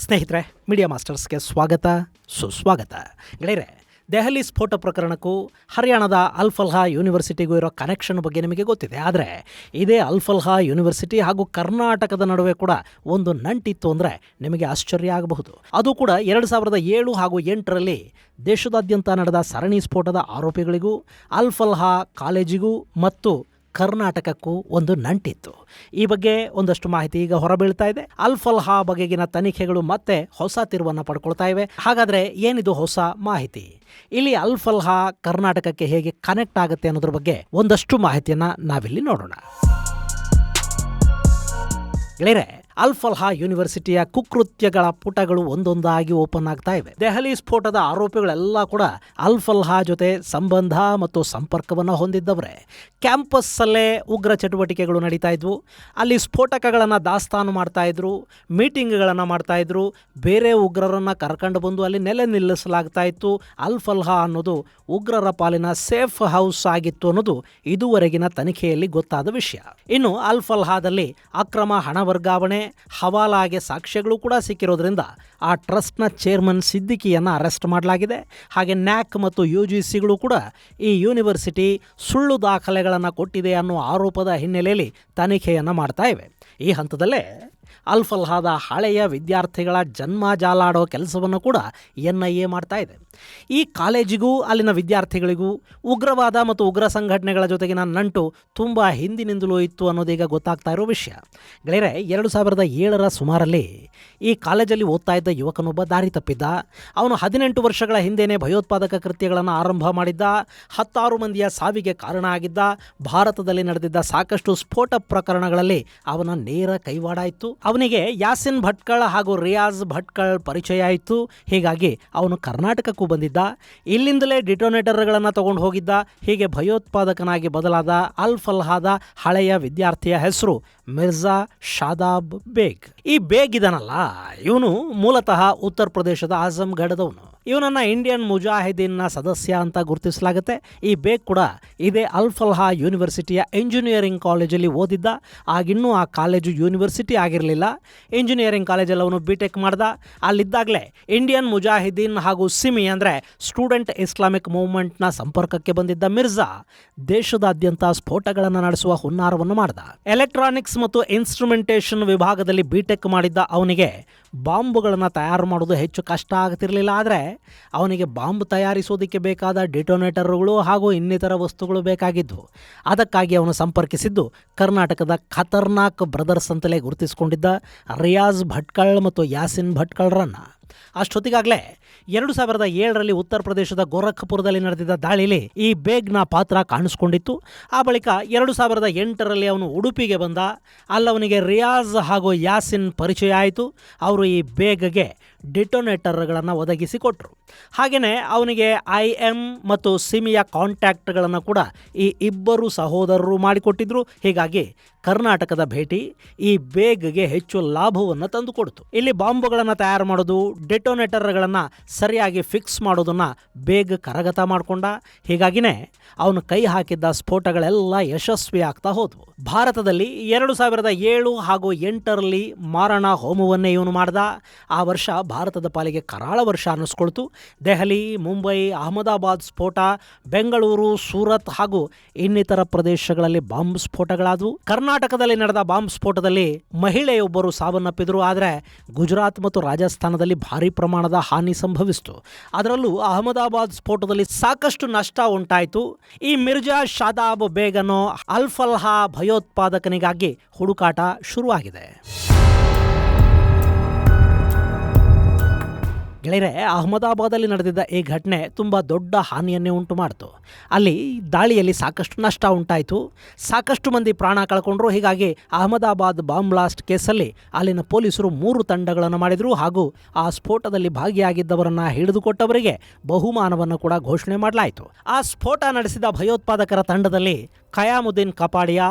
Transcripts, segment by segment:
ಸ್ನೇಹಿತರೆ, ಮೀಡಿಯಾ ಮಾಸ್ಟರ್ಸ್ಗೆ ಸ್ವಾಗತ ಸುಸ್ವಾಗತ. ಗೆಳೆಯರೆ, ದೆಹಲಿ ಸ್ಫೋಟ ಪ್ರಕರಣಕ್ಕೂ ಹರಿಯಾಣದ ಅಲ್ಫಲ್ಹಾ ಯೂನಿವರ್ಸಿಟಿಗೂ ಇರೋ ಕನೆಕ್ಷನ್ ಬಗ್ಗೆ ನಿಮಗೆ ಗೊತ್ತಿದೆ. ಆದರೆ ಇದೇ ಅಲ್ಫಲ್ಹಾ ಯೂನಿವರ್ಸಿಟಿ ಹಾಗೂ ಕರ್ನಾಟಕದ ನಡುವೆ ಕೂಡ ಒಂದು ನಂಟಿತ್ತು ಅಂದರೆ ನಿಮಗೆ ಆಶ್ಚರ್ಯ ಆಗಬಹುದು. ಅದು ಕೂಡ 2007 ಹಾಗೂ 2008ರಲ್ಲಿ ದೇಶದಾದ್ಯಂತ ನಡೆದ ಸರಣಿ ಸ್ಫೋಟದ ಆರೋಪಿಗಳಿಗೂ ಅಲ್ಫಲ್ಹಾ ಕಾಲೇಜಿಗೂ ಮತ್ತು ಕರ್ನಾಟಕಕ್ಕೂ ಒಂದು ನಂಟಿತ್ತು. ಈ ಬಗ್ಗೆ ಒಂದಷ್ಟು ಮಾಹಿತಿ ಈಗ ಹೊರಬೀಳ್ತಾ ಇದೆ. ಅಲ್ಫಲ್ಹಾ ಬಗೆಗಿನ ತನಿಖೆಗಳು ಮತ್ತೆ ಹೊಸ ತಿರುವನ್ನು ಪಡ್ಕೊಳ್ತಾ ಇವೆ. ಹಾಗಾದರೆ ಏನಿದು ಹೊಸ ಮಾಹಿತಿ? ಇಲ್ಲಿ ಅಲ್ಫಲ್ಹಾ ಕರ್ನಾಟಕಕ್ಕೆ ಹೇಗೆ ಕನೆಕ್ಟ್ ಆಗುತ್ತೆ ಅನ್ನೋದ್ರ ಬಗ್ಗೆ ಒಂದಷ್ಟು ಮಾಹಿತಿಯನ್ನು ನಾವಿಲ್ಲಿ ನೋಡೋಣ. ಗೆಳೆಯರೆ, ಅಲ್ಫಲ್ಹಾ ಯೂನಿವರ್ಸಿಟಿಯ ಕುಕೃತ್ಯಗಳ ಪುಟಗಳು ಒಂದೊಂದಾಗಿ ಓಪನ್ ಆಗ್ತಾ ಇವೆ. ದೆಹಲಿ ಸ್ಫೋಟದ ಆರೋಪಿಗಳೆಲ್ಲ ಕೂಡ ಅಲ್ಫಲ್ಹಾ ಜೊತೆ ಸಂಬಂಧ ಮತ್ತು ಸಂಪರ್ಕವನ್ನು ಹೊಂದಿದ್ದವರೇ. ಕ್ಯಾಂಪಸ್ಸಲ್ಲೇ ಉಗ್ರ ಚಟುವಟಿಕೆಗಳು ನಡೀತಾ ಇದ್ವು. ಅಲ್ಲಿ ಸ್ಫೋಟಕಗಳನ್ನು ದಾಸ್ತಾನು ಮಾಡ್ತಾ ಇದ್ರು, ಮೀಟಿಂಗ್ಗಳನ್ನು ಮಾಡ್ತಾ ಇದ್ರು, ಬೇರೆ ಉಗ್ರರನ್ನು ಕರ್ಕೊಂಡು ಬಂದು ಅಲ್ಲಿ ನೆಲೆ ನಿಲ್ಲಿಸಲಾಗ್ತಾ ಇತ್ತು. ಅಲ್ಫಲ್ಹಾ ಅನ್ನೋದು ಉಗ್ರರ ಪಾಲಿನ ಸೇಫ್ ಹೌಸ್ ಆಗಿತ್ತು ಅನ್ನೋದು ಇದುವರೆಗಿನ ತನಿಖೆಯಲ್ಲಿ ಗೊತ್ತಾದ ವಿಷಯ. ಇನ್ನು ಅಲ್ಫಲ್ಹಾದಲ್ಲಿ ಅಕ್ರಮ ಹಣ ವರ್ಗಾವಣೆ, ಹವಾಲಾಗೆ ಸಾಕ್ಷ್ಯಗಳು ಕೂಡ ಸಿಕ್ಕಿರೋದ್ರಿಂದ ಆ ಟ್ರಸ್ಟ್ನ ಚೇರ್ಮನ್ ಸಿದ್ದಿಕಿಯನ್ನು ಅರೆಸ್ಟ್ ಮಾಡಲಾಗಿದೆ. ಹಾಗೆ ನ್ಯಾಕ್ ಮತ್ತು UGCಗಳು ಕೂಡ ಈ ಯೂನಿವರ್ಸಿಟಿ ಸುಳ್ಳು ದಾಖಲೆಗಳನ್ನು ಕೊಟ್ಟಿದೆ ಅನ್ನೋ ಆರೋಪದ ಹಿನ್ನೆಲೆಯಲ್ಲಿ ತನಿಖೆಯನ್ನು ಮಾಡ್ತಾ ಇವೆ. ಈ ಹಂತದಲ್ಲೇ ಅಲ್ಫಲ್ಹಾದ ಹಳೆಯ ವಿದ್ಯಾರ್ಥಿಗಳ ಜನ್ಮ ಜಾಲಾಡೋ ಕೆಲಸವನ್ನು ಕೂಡ NIA ಮಾಡ್ತಾ ಇದೆ. ಈ ಕಾಲೇಜಿಗೂ ಅಲ್ಲಿನ ವಿದ್ಯಾರ್ಥಿಗಳಿಗೂ ಉಗ್ರವಾದ ಮತ್ತು ಉಗ್ರ ಸಂಘಟನೆಗಳ ಜೊತೆಗಿನ ನಂಟು ತುಂಬ ಹಿಂದಿನಿಂದಲೂ ಇತ್ತು ಅನ್ನೋದೀಗ ಗೊತ್ತಾಗ್ತಾ ಇರೋ ವಿಷಯ. ಗೆಳೆಯರೆ, 2007ರ ಸುಮಾರಲ್ಲಿ ಈ ಕಾಲೇಜಲ್ಲಿ ಓದ್ತಾ ಇದ್ದ ಯುವಕನೊಬ್ಬ ದಾರಿ ತಪ್ಪಿದ್ದ. ಅವನು 18 ವರ್ಷಗಳ ಹಿಂದೆಯೇ ಭಯೋತ್ಪಾದಕ ಕೃತ್ಯಗಳನ್ನು ಆರಂಭ ಮಾಡಿದ್ದ. 16 ಮಂದಿಯ ಸಾವಿಗೆ ಕಾರಣ ಆಗಿದ್ದ. ಭಾರತದಲ್ಲಿ ನಡೆದಿದ್ದ ಸಾಕಷ್ಟು ಸ್ಫೋಟ ಪ್ರಕರಣಗಳಲ್ಲಿ ಅವನ ನೇರ ಕೈವಾಡ ಇತ್ತು. ಅವನಿಗೆ ಯಾಸಿನ್ ಭಟ್ಕಳ್ ಹಾಗೂ ರಿಯಾಜ್ ಭಟ್ಕಳ್ ಪರಿಚಯ ಆಯಿತು. ಹೀಗಾಗಿ ಅವನು ಕರ್ನಾಟಕಕ್ಕೂ ಬಂದಿದ್ದ. ಇಲ್ಲಿಂದಲೇ ಡಿಟೋನೇಟರ್ಗಳನ್ನು ತಗೊಂಡು ಹೋಗಿದ್ದ. ಹೀಗೆ ಭಯೋತ್ಪಾದಕನಾಗಿ ಬದಲಾದ ಅಲ್ಫಲ್ಹಾದ ಹಳೆಯ ವಿದ್ಯಾರ್ಥಿಯ ಹೆಸರು ಮಿರ್ಜಾ ಶಾದಾಬ್ ಬೇಗ್. ಈ ಬೇಗ್ ಇದನಲ್ಲ, ಇವನು ಮೂಲತಃ ಉತ್ತರ ಪ್ರದೇಶದ ಆಜಮ್ಗಢದವನು. ಇವನನ್ನು ಇಂಡಿಯನ್ ಮುಜಾಹಿದೀನ್ನ ಸದಸ್ಯ ಅಂತ ಗುರುತಿಸಲಾಗುತ್ತೆ. ಈ ಬೇಗ್ ಕೂಡ ಇದೇ ಅಲ್ಫಲ್ಹಾ ಯೂನಿವರ್ಸಿಟಿಯ ಇಂಜಿನಿಯರಿಂಗ್ ಕಾಲೇಜಲ್ಲಿ ಓದಿದ್ದ. ಆಗಿನ್ನೂ ಆ ಕಾಲೇಜು ಯೂನಿವರ್ಸಿಟಿ ಆಗಿರಲಿಲ್ಲ. ಇಂಜಿನಿಯರಿಂಗ್ ಕಾಲೇಜಲ್ಲಿ ಅವನು BTech ಮಾಡ್ದ. ಅಲ್ಲಿದ್ದಾಗಲೇ ಇಂಡಿಯನ್ ಮುಜಾಹಿದೀನ್ ಹಾಗೂ ಸಿಮಿ ಅಂದರೆ ಸ್ಟೂಡೆಂಟ್ ಇಸ್ಲಾಮಿಕ್ ಮೂವ್ಮೆಂಟ್ನ ಸಂಪರ್ಕಕ್ಕೆ ಬಂದಿದ್ದ ಮಿರ್ಜಾ ದೇಶದಾದ್ಯಂತ ಸ್ಫೋಟಗಳನ್ನು ನಡೆಸುವ ಹುನ್ನಾರವನ್ನು ಮಾಡ್ದ. ಎಲೆಕ್ಟ್ರಾನಿಕ್ಸ್ ಮತ್ತು ಇನ್ಸ್ಟ್ರುಮೆಂಟೇಷನ್ ವಿಭಾಗದಲ್ಲಿ BTech ಮಾಡಿದ್ದ ಅವನಿಗೆ ಬಾಂಬುಗಳನ್ನು ತಯಾರು ಮಾಡೋದು ಹೆಚ್ಚು ಕಷ್ಟ ಆಗ್ತಿರಲಿಲ್ಲ. ಆದರೆ ಅವನಿಗೆ ಬಾಂಬ್ ತಯಾರಿಸೋದಕ್ಕೆ ಬೇಕಾದ ಡಿಟೋನೇಟರ್ಗಳು ಹಾಗೂ ಇನ್ನಿತರ ವಸ್ತುಗಳು ಬೇಕಾಗಿದ್ದು. ಅದಕ್ಕಾಗಿ ಅವನು ಸಂಪರ್ಕಿಸಿದ್ದು ಕರ್ನಾಟಕದ ಖತರ್ನಾಕ್ ಬ್ರದರ್ಸ್ ಅಂತಲೇ ಗುರುತಿಸಿಕೊಂಡಿದ್ದ ರಿಯಾಜ್ ಭಟ್ಕಳ್ ಮತ್ತು ಯಾಸಿನ್ ಭಟ್ಕಳ್ರನ್ನು. ಅಷ್ಟೊತ್ತಿಗಾಗಲೇ 2007ರಲ್ಲಿ ಉತ್ತರ ಪ್ರದೇಶದ ಗೋರಖ್ಪುರದಲ್ಲಿ ನಡೆದಿದ್ದ ದಾಳಿಲಿ ಈ ಬೇಗ್ನ ಪಾತ್ರ ಕಾಣಿಸ್ಕೊಂಡಿತ್ತು. ಆ ಬಳಿಕ 2008ರಲ್ಲಿ ಅವನು ಉಡುಪಿಗೆ ಬಂದ. ಅಲ್ಲವನಿಗೆ ರಿಯಾಜ್ ಹಾಗೂ ಯಾಸಿನ್ ಪರಿಚಯ ಆಯಿತು. ಅವರು ಈ ಬೇಗ್ಗೆ ಡಿಟೋನೇಟರ್ಗಳನ್ನು ಒದಗಿಸಿಕೊಟ್ರು. ಹಾಗೆಯೇ ಅವನಿಗೆ IM ಮತ್ತು ಸಿಮಿಯ ಕಾಂಟ್ಯಾಕ್ಟ್ಗಳನ್ನು ಕೂಡ ಈ ಇಬ್ಬರು ಸಹೋದರರು ಮಾಡಿಕೊಟ್ಟಿದ್ರು. ಹೀಗಾಗಿ ಕರ್ನಾಟಕದ ಭೇಟಿ ಈ ಬೇಗ್ಗೆ ಹೆಚ್ಚು ಲಾಭವನ್ನು ತಂದುಕೊಡ್ತು. ಇಲ್ಲಿ ಬಾಂಬುಗಳನ್ನು ತಯಾರು ಮಾಡೋದು, ಡಿಟೋನೇಟರ್ಗಳನ್ನು ಸರಿಯಾಗಿ ಫಿಕ್ಸ್ ಮಾಡೋದನ್ನು ಬೇಗ್ ಕರಗತ ಮಾಡಿಕೊಂಡ. ಹೀಗಾಗಿನೇ ಅವನು ಕೈ ಹಾಕಿದ್ದ ಸ್ಫೋಟಗಳೆಲ್ಲ ಯಶಸ್ವಿ ಆಗ್ತಾ ಹೋದವು. ಭಾರತದಲ್ಲಿ 2007 ಹಾಗೂ 2008ರಲ್ಲಿ ಮಾರಣ ಹೋಮವನ್ನೇ ಇವನು ಮಾಡ್ದ. ಆ ವರ್ಷ ಭಾರತದ ಪಾಲಿಗೆ ಕರಾಳ ವರ್ಷ ಅನ್ನಿಸ್ಕೊಳ್ತು. ದೆಹಲಿ, ಮುಂಬೈ, ಅಹಮದಾಬಾದ್ ಸ್ಫೋಟ, ಬೆಂಗಳೂರು, ಸೂರತ್ ಹಾಗೂ ಇನ್ನಿತರ ಪ್ರದೇಶಗಳಲ್ಲಿ ಬಾಂಬ್ ಸ್ಫೋಟಗಳಾದವು. ಕರ್ನಾಟಕದಲ್ಲಿ ನಡೆದ ಬಾಂಬ್ ಸ್ಫೋಟದಲ್ಲಿ ಮಹಿಳೆಯೊಬ್ಬರು ಸಾವನ್ನಪ್ಪಿದ್ರು. ಆದರೆ ಗುಜರಾತ್ ಮತ್ತು ರಾಜಸ್ಥಾನದಲ್ಲಿ ಭಾರಿ ಪ್ರಮಾಣದ ಹಾನಿ ಸಂಭವಿಸಿತು. ಅದರಲ್ಲೂ ಅಹಮದಾಬಾದ್ ಸ್ಫೋಟದಲ್ಲಿ ಸಾಕಷ್ಟು ನಷ್ಟ ಉಂಟಾಯಿತು. ಈ ಮಿರ್ಜಾ ಶಾದಾಬ್ ಬೇಗ್ ಅನ್ನೋ ಅಲ್ಫಲ್ಹಾ ಭಯೋತ್ಪಾದಕನಿಗಾಗಿ ಹುಡುಕಾಟ ಶುರುವಾಗಿದೆ. ಗೆಳೆಯರೆ, ಅಹಮದಾಬಾದಲ್ಲಿ ನಡೆದಿದ್ದ ಈ ಘಟನೆ ತುಂಬ ದೊಡ್ಡ ಹಾನಿಯನ್ನೇ ಉಂಟು ಮಾಡಿತು. ಅಲ್ಲಿ ದಾಳಿಯಲ್ಲಿ ಸಾಕಷ್ಟು ನಷ್ಟ ಉಂಟಾಯಿತು. ಸಾಕಷ್ಟು ಮಂದಿ ಪ್ರಾಣ ಕಳ್ಕೊಂಡ್ರು. ಹೀಗಾಗಿ ಅಹಮದಾಬಾದ್ ಬಾಂಬ್ ಬ್ಲಾಸ್ಟ್ ಕೇಸಲ್ಲಿ ಅಲ್ಲಿನ ಪೊಲೀಸರು 3 ತಂಡಗಳನ್ನು ಮಾಡಿದರು ಹಾಗೂ ಆ ಸ್ಫೋಟದಲ್ಲಿ ಭಾಗಿಯಾಗಿದ್ದವರನ್ನು ಹಿಡಿದುಕೊಟ್ಟವರಿಗೆ ಬಹುಮಾನವನ್ನು ಕೂಡ ಘೋಷಣೆ ಮಾಡಲಾಯಿತು. ಆ ಸ್ಫೋಟ ನಡೆಸಿದ ಭಯೋತ್ಪಾದಕರ ತಂಡದಲ್ಲಿ ಖಯಾಮುದ್ದೀನ್ ಕಪಾಡಿಯಾ,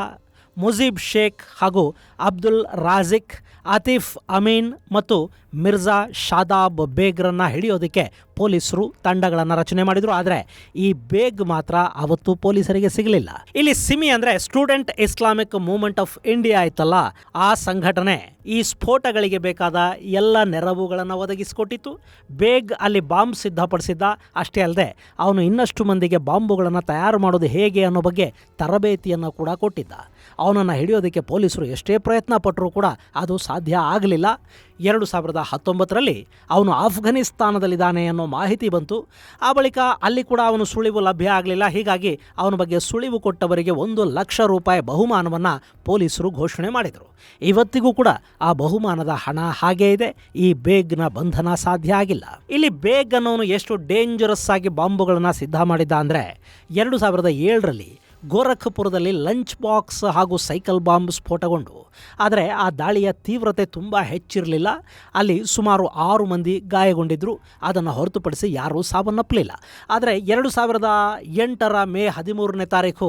ಮುಜೀಬ್ ಶೇಖ್ ಹಾಗೂ ಅಬ್ದುಲ್ ರಾಜಿಕ್, ಆತಿಫ್ ಅಮೀನ್ ಮತ್ತು ಮಿರ್ಜಾ ಶಾದಾಬ್ ಬೇಗ್ರನ್ನ ಹಿಡಿಯೋದಕ್ಕೆ ಪೊಲೀಸರು ತಂಡಗಳನ್ನು ರಚನೆ ಮಾಡಿದ್ರು. ಆದರೆ ಈ ಬೇಗ್ ಮಾತ್ರ ಅವತ್ತು ಪೊಲೀಸರಿಗೆ ಸಿಗಲಿಲ್ಲ. ಇಲ್ಲಿ ಸಿಮಿ ಅಂದರೆ student Islamic movement of India ಆಯ್ತಲ್ಲ, ಆ ಸಂಘಟನೆ ಈ ಸ್ಫೋಟಗಳಿಗೆ ಬೇಕಾದ ಎಲ್ಲ ನೆರವುಗಳನ್ನು ಒದಗಿಸಿಕೊಟ್ಟಿತ್ತು. ಬೇಗ್ ಅಲ್ಲಿ ಬಾಂಬ್ ಸಿದ್ಧಪಡಿಸಿದ್ದ. ಅಷ್ಟೇ ಅಲ್ಲದೆ ಅವನು ಇನ್ನಷ್ಟು ಮಂದಿಗೆ ಬಾಂಬುಗಳನ್ನು ತಯಾರು ಮಾಡೋದು ಹೇಗೆ ಅನ್ನೋ ಬಗ್ಗೆ ತರಬೇತಿಯನ್ನು ಕೂಡ ಕೊಟ್ಟಿದ್ದ. ಅವನನ್ನು ಹಿಡಿಯೋದಕ್ಕೆ ಪೊಲೀಸರು ಎಷ್ಟೇ ಪ್ರಯತ್ನ ಪಟ್ಟರೂ ಕೂಡ ಅದು ಸಾಧ್ಯ ಆಗಲಿಲ್ಲ. 2019ರಲ್ಲಿ ಅವನು ಆಫ್ಘನಿಸ್ತಾನದಲ್ಲಿದ್ದಾನೆ ಅನ್ನೋ ಮಾಹಿತಿ ಬಂತು. ಆ ಬಳಿಕ ಅಲ್ಲಿ ಕೂಡ ಅವನು ಸುಳಿವು ಲಭ್ಯ ಆಗಲಿಲ್ಲ. ಹೀಗಾಗಿ ಅವನ ಬಗ್ಗೆ ಸುಳಿವು ಕೊಟ್ಟವರಿಗೆ ₹1,00,000 ಬಹುಮಾನವನ್ನು ಪೊಲೀಸರು ಘೋಷಣೆ ಮಾಡಿದರು. ಇವತ್ತಿಗೂ ಕೂಡ ಆ ಬಹುಮಾನದ ಹಣ ಹಾಗೇ ಇದೆ. ಈ ಬೇಗ್ನ ಬಂಧನ ಸಾಧ್ಯ ಆಗಿಲ್ಲ. ಇಲ್ಲಿ ಬೇಗ್ ಅನ್ನೋನು ಎಷ್ಟು ಡೇಂಜರಸ್ ಆಗಿ ಬಾಂಬುಗಳನ್ನು ಸಿದ್ಧ ಮಾಡಿದ್ದ ಅಂದರೆ 2007ರಲ್ಲಿ ಗೋರಖ್ಪುರದಲ್ಲಿ ಲಂಚ್ ಬಾಕ್ಸ್ ಹಾಗೂ ಸೈಕಲ್ ಬಾಂಬ್ ಸ್ಫೋಟಗೊಂಡು, ಆದರೆ ಆ ದಾಳಿಯ ತೀವ್ರತೆ ತುಂಬ ಹೆಚ್ಚಿರಲಿಲ್ಲ. ಅಲ್ಲಿ ಸುಮಾರು 6 ಮಂದಿ ಗಾಯಗೊಂಡಿದ್ದರು. ಅದನ್ನು ಹೊರತುಪಡಿಸಿ ಯಾರೂ ಸಾವನ್ನಪ್ಪಲಿಲ್ಲ. ಆದರೆ 2008ರ ಮೇ 13ನೇ ತಾರೀಕು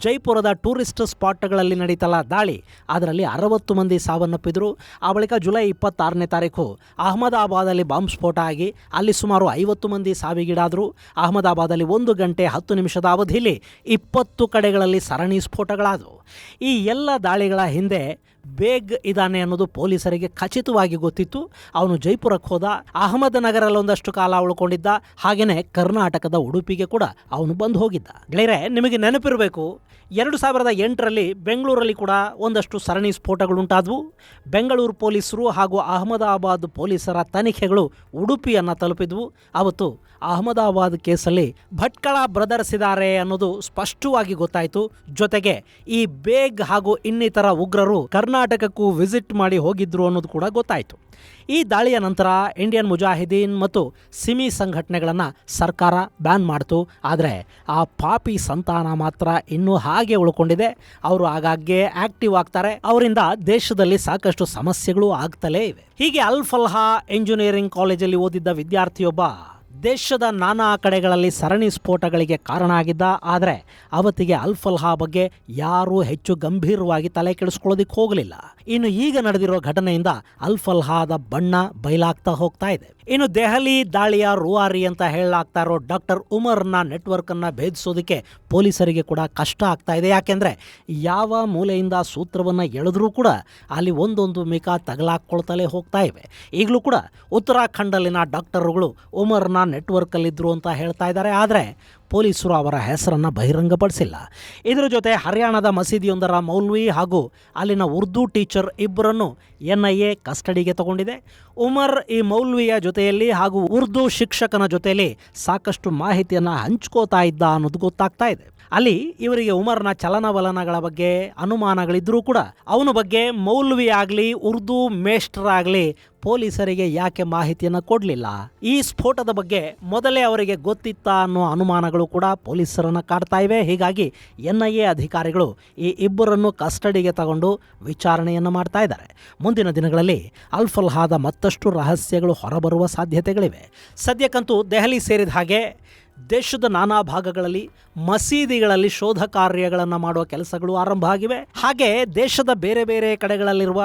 ಜೈಪುರದ ಟೂರಿಸ್ಟ್ ಸ್ಪಾಟ್ಗಳಲ್ಲಿ ನಡೀತಲ್ಲ ದಾಳಿ, ಅದರಲ್ಲಿ 60 ಮಂದಿ ಸಾವನ್ನಪ್ಪಿದರು. ಆ ಬಳಿಕ ಜುಲೈ 26ನೇ ತಾರೀಕು ಅಹಮದಾಬಾದಲ್ಲಿ ಬಾಂಬ್ ಸ್ಫೋಟ ಆಗಿ ಅಲ್ಲಿ ಸುಮಾರು 50 ಮಂದಿ ಸಾವಿಗೀಡಾದರು. ಅಹಮದಾಬಾದಲ್ಲಿ 1 ಗಂಟೆ 10 ನಿಮಿಷದ ಅವಧಿಯಲ್ಲಿ 20 ಕಡೆಗಳಲ್ಲಿ ಸರಣಿ ಸ್ಫೋಟಗಳಾದವು. ಈ ಎಲ್ಲ ದಾಳಿಗಳ ಹಿಂದೆ ಬೇಗ್ ಇದ್ದಾನೆ ಅನ್ನೋದು ಪೊಲೀಸರಿಗೆ ಖಚಿತವಾಗಿ ಗೊತ್ತಿತ್ತು. ಅವನು ಜೈಪುರಕ್ಕೆ ಹೋದ, ಅಹಮದ್ ನಗರಲ್ಲಿ ಒಂದಷ್ಟು ಕಾಲ ಉಳ್ಕೊಂಡಿದ್ದ, ಹಾಗೆಯೇ ಕರ್ನಾಟಕದ ಉಡುಪಿಗೆ ಕೂಡ ಅವನು ಬಂದು ಹೋಗಿದ್ದ. ಗೆಳೆಯರೆ, ನಿಮಗೆ ನೆನಪಿರಬೇಕು, 2008ರಲ್ಲಿ ಬೆಂಗಳೂರಲ್ಲಿ ಕೂಡ ಒಂದಷ್ಟು ಸರಣಿ ಸ್ಫೋಟಗಳುಂಟಾದವು. ಬೆಂಗಳೂರು ಪೊಲೀಸರು ಹಾಗೂ ಅಹಮದಾಬಾದ್ ಪೊಲೀಸರ ತನಿಖೆಗಳು ಉಡುಪಿಯನ್ನು ತಲುಪಿದ್ವು. ಅವತ್ತು ಅಹಮದಾಬಾದ್ ಕೇಸಲ್ಲಿ ಭಟ್ಕಳ ಬ್ರದರ್ಸ್ ಇದ್ದಾರೆ ಅನ್ನೋದು ಸ್ಪಷ್ಟವಾಗಿ ಗೊತ್ತಾಯಿತು. ಜೊತೆಗೆ ಈ ಬೇಗ್ ಹಾಗೂ ಇನ್ನಿತರ ಉಗ್ರರು ಕರ್ನಾಟಕಕ್ಕೂ ವಿಸಿಟ್ ಮಾಡಿ ಹೋಗಿದ್ರು ಅನ್ನೋದು ಕೂಡ ಗೊತ್ತಾಯಿತು. ಈ ದಾಳಿಯ ನಂತರ ಇಂಡಿಯನ್ ಮುಜಾಹಿದೀನ್ ಮತ್ತು ಸಿಮಿ ಸಂಘಟನೆಗಳನ್ನು ಸರ್ಕಾರ ಬ್ಯಾನ್ ಮಾಡಿತು. ಆದರೆ ಆ ಪಾಪಿ ಸಂತಾನ ಮಾತ್ರ ಇನ್ನೂ ಹಾಗೆ ಉಳ್ಕೊಂಡಿದೆ. ಅವರು ಆಗಾಗ್ಗೆ ಆಕ್ಟಿವ್ ಆಗ್ತಾರೆ. ಅವರಿಂದ ದೇಶದಲ್ಲಿ ಸಾಕಷ್ಟು ಸಮಸ್ಯೆಗಳು ಆಗ್ತಲೇ ಇವೆ. ಹೀಗೆ ಅಲ್ ಫಲ್ಹಾ ಇಂಜಿನಿಯರಿಂಗ್ ಕಾಲೇಜಲ್ಲಿ ಓದಿದ್ದ ವಿದ್ಯಾರ್ಥಿಯೊಬ್ಬ ದೇಶದ ನಾನಾ ಕಡೆಗಳಲ್ಲಿ ಸರಣಿ ಸ್ಫೋಟಗಳಿಗೆ ಕಾರಣ ಆಗಿದ್ದ. ಆದರೆ ಅವತ್ತಿಗೆ ಅಲ್ ಫಲ್ಹಾ ಬಗ್ಗೆ ಯಾರೂ ಹೆಚ್ಚು ಗಂಭೀರವಾಗಿ ತಲೆ ಕೆಡಿಸ್ಕೊಳ್ಳೋದಕ್ಕೆ ಹೋಗಲಿಲ್ಲ. ಇನ್ನು ಈಗ ನಡೆದಿರೋ ಘಟನೆಯಿಂದ ಅಲ್ ಫಲ್ಹಾದ ಬಣ್ಣ ಬಯಲಾಗ್ತಾ ಹೋಗ್ತಾ ಇದೆ. ಇನ್ನು ದೆಹಲಿ ದಾಳಿಯ ರೂವಾರಿ ಅಂತ ಹೇಳಲಾಗ್ತಾ ಇರೋ ಡಾಕ್ಟರ್ ಉಮರ್ನ ನೆಟ್ವರ್ಕನ್ನು ಭೇದಿಸೋದಕ್ಕೆ ಪೊಲೀಸರಿಗೆ ಕೂಡ ಕಷ್ಟ ಆಗ್ತಾ ಇದೆ. ಯಾಕೆಂದರೆ ಯಾವ ಮೂಲೆಯಿಂದ ಸೂತ್ರವನ್ನು ಎಳೆದ್ರೂ ಕೂಡ ಅಲ್ಲಿ ಒಂದೊಂದು ಮಿಕ ತಗಲಾಕ್ಕೊಳ್ತಲೇ ಹೋಗ್ತಾ ಇವೆ. ಈಗಲೂ ಕೂಡ ಉತ್ತರಾಖಂಡಲ್ಲಿನ ಡಾಕ್ಟರುಗಳು ಉಮರ್ನ ನೆಟ್ವರ್ಕಲ್ಲಿದ್ದರು ಅಂತ ಹೇಳ್ತಾ ಇದ್ದಾರೆ. ಆದರೆ ಪೊಲೀಸರು ಅವರ ಹೆಸರನ್ನು ಬಹಿರಂಗಪಡಿಸಿಲ್ಲ. ಇದರ ಜೊತೆ ಹರಿಯಾಣದ ಮಸೀದಿಯೊಂದರ ಮೌಲ್ವಿ ಹಾಗೂ ಅಲ್ಲಿನ ಉರ್ದು ಟೀಚರ್ ಇಬ್ಬರನ್ನು NIA ಕಸ್ಟಡಿಗೆ ತಗೊಂಡಿದೆ. ಉಮರ್ ಈ ಮೌಲ್ವಿಯ ಜೊತೆಯಲ್ಲಿ ಹಾಗೂ ಉರ್ದು ಶಿಕ್ಷಕನ ಜೊತೆಯಲ್ಲಿ ಸಾಕಷ್ಟು ಮಾಹಿತಿಯನ್ನು ಹಂಚ್ಕೋತಾ ಇದ್ದ ಅನ್ನೋದು ಗೊತ್ತಾಗ್ತಾ ಇದೆ. ಅಲ್ಲಿ ಇವರಿಗೆ ಉಮರ್ನ ಚಲನವಲನಗಳ ಬಗ್ಗೆ ಅನುಮಾನಗಳಿದ್ರೂ ಕೂಡ ಅವನ ಬಗ್ಗೆ ಮೌಲ್ವಿ ಆಗಲಿ ಉರ್ದು ಮೇಸ್ಟರ್ ಆಗಲಿ ಪೊಲೀಸರಿಗೆ ಯಾಕೆ ಮಾಹಿತಿಯನ್ನು ಕೊಡಲಿಲ್ಲ? ಈ ಸ್ಫೋಟದ ಬಗ್ಗೆ ಮೊದಲೇ ಅವರಿಗೆ ಗೊತ್ತಿತ್ತಾ ಅನ್ನೋ ಅನುಮಾನಗಳು ಕೂಡ ಪೊಲೀಸರನ್ನು ಕಾಡ್ತಾ ಇವೆ. ಹೀಗಾಗಿ NIA ಅಧಿಕಾರಿಗಳು ಈ ಇಬ್ಬರನ್ನು ಕಸ್ಟಡಿಗೆ ತಗೊಂಡು ವಿಚಾರಣೆಯನ್ನು ಮಾಡ್ತಾ ಇದ್ದಾರೆ. ಮುಂದಿನ ದಿನಗಳಲ್ಲಿ ಅಲ್ ಫಲ್ಹಾದ ಮತ್ತಷ್ಟು ರಹಸ್ಯಗಳು ಹೊರಬರುವ ಸಾಧ್ಯತೆಗಳಿವೆ. ಸದ್ಯಕ್ಕಂತೂ ದೆಹಲಿ ಸೇರಿದ ಹಾಗೆ ದೇಶದ ನಾನಾ ಭಾಗಗಳಲ್ಲಿ ಮಸೀದಿಗಳಲ್ಲಿ ಶೋಧ ಕಾರ್ಯಗಳನ್ನು ಮಾಡುವ ಕೆಲಸಗಳು ಆರಂಭ ಆಗಿವೆ. ಹಾಗೆ ದೇಶದ ಬೇರೆ ಬೇರೆ ಕಡೆಗಳಲ್ಲಿರುವ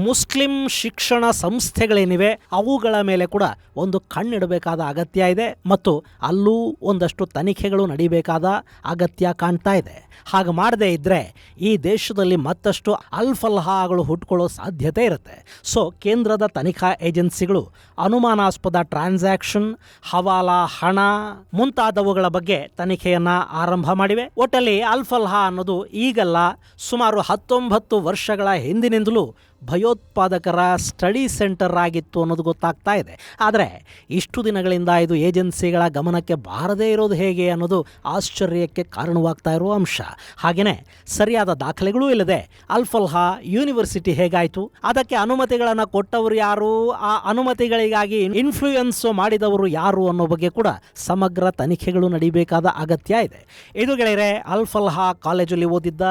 ಮುಸ್ಲಿಂ ಶಿಕ್ಷಣ ಸಂಸ್ಥೆಗಳೇನಿವೆ ಅವುಗಳ ಮೇಲೆ ಕೂಡ ಒಂದು ಕಣ್ಣಿಡಬೇಕಾದ ಅಗತ್ಯ ಇದೆ ಮತ್ತು ಅಲ್ಲೂ ಒಂದಷ್ಟು ತನಿಖೆಗಳು ನಡೀಬೇಕಾದ ಅಗತ್ಯ ಕಾಣ್ತಾ ಇದೆ. ಹಾಗೆ ಮಾಡದೇ ಇದ್ದರೆ ಈ ದೇಶದಲ್ಲಿ ಮತ್ತಷ್ಟು ಅಲ್ ಫಲ್ಹಾಗಳು ಹುಟ್ಕೊಳ್ಳೋ ಸಾಧ್ಯತೆ ಇರುತ್ತೆ. ಸೊ ಕೇಂದ್ರದ ತನಿಖಾ ಏಜೆನ್ಸಿಗಳು ಅನುಮಾನಾಸ್ಪದ ಟ್ರಾನ್ಸಾಕ್ಷನ್, ಹವಾಲಾ ಹಣ ಮುಂತಾದವುಗಳ ಬಗ್ಗೆ ತನಿಖೆಯನ್ನು ಆರಂಭ ಮಾಡಿವೆ. ಒಟ್ಟಲ್ಲಿ ಅಲ್ ಫಲ್ಹಾ ಅನ್ನೋದು ಈಗಲ್ಲ, ಸುಮಾರು 19 ವರ್ಷಗಳ ಹಿಂದಿನಿಂದಲೂ ಭಯೋತ್ಪಾದಕರ ಸ್ಟಡಿ ಸೆಂಟರ್ ಆಗಿತ್ತು ಅನ್ನೋದು ಗೊತ್ತಾಗ್ತಾ ಇದೆ. ಆದರೆ ಇಷ್ಟು ದಿನಗಳಿಂದ ಇದು ಏಜೆನ್ಸಿಗಳ ಗಮನಕ್ಕೆ ಬಾರದೇ ಇರೋದು ಹೇಗೆ ಅನ್ನೋದು ಆಶ್ಚರ್ಯಕ್ಕೆ ಕಾರಣವಾಗ್ತಾ ಇರೋ ಅಂಶ. ಹಾಗೆಯೇ ಸರಿಯಾದ ದಾಖಲೆಗಳೂ ಇಲ್ಲದೆ ಅಲ್ ಫಲ್ಹಾ ಯೂನಿವರ್ಸಿಟಿ ಹೇಗಾಯಿತು, ಅದಕ್ಕೆ ಅನುಮತಿಗಳನ್ನು ಕೊಟ್ಟವರು ಯಾರು, ಆ ಅನುಮತಿಗಳಿಗಾಗಿ ಇನ್ಫ್ಲೂಯೆನ್ಸ್ ಮಾಡಿದವರು ಯಾರು ಅನ್ನೋ ಬಗ್ಗೆ ಕೂಡ ಸಮಗ್ರ ತನಿಖೆಗಳು ನಡೀಬೇಕಾದ ಅಗತ್ಯ ಇದೆ. ಇದು ಗೆಳೆಯರೆ, ಅಲ್ ಫಲ್ಹಾ ಕಾಲೇಜಲ್ಲಿ ಓದಿದ್ದ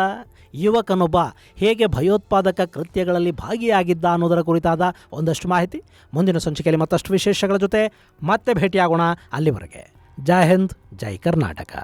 ಯುವಕನೊಬ್ಬ ಹೇಗೆ ಭಯೋತ್ಪಾದಕ ಕೃತ್ಯಗಳಲ್ಲಿ ಭಾಗಿಯಾಗಿದ್ದ ಅನ್ನೋದರ ಕುರಿತಾದ ಒಂದಷ್ಟು ಮಾಹಿತಿ. ಮುಂದಿನ ಸಂಚಿಕೆಯಲ್ಲಿ ಮತ್ತಷ್ಟು ವಿಶೇಷಗಳ ಜೊತೆ ಮತ್ತೆ ಭೇಟಿಯಾಗೋಣ. ಅಲ್ಲಿವರೆಗೆ ಜೈ ಹಿಂದ್, ಜೈ ಕರ್ನಾಟಕ.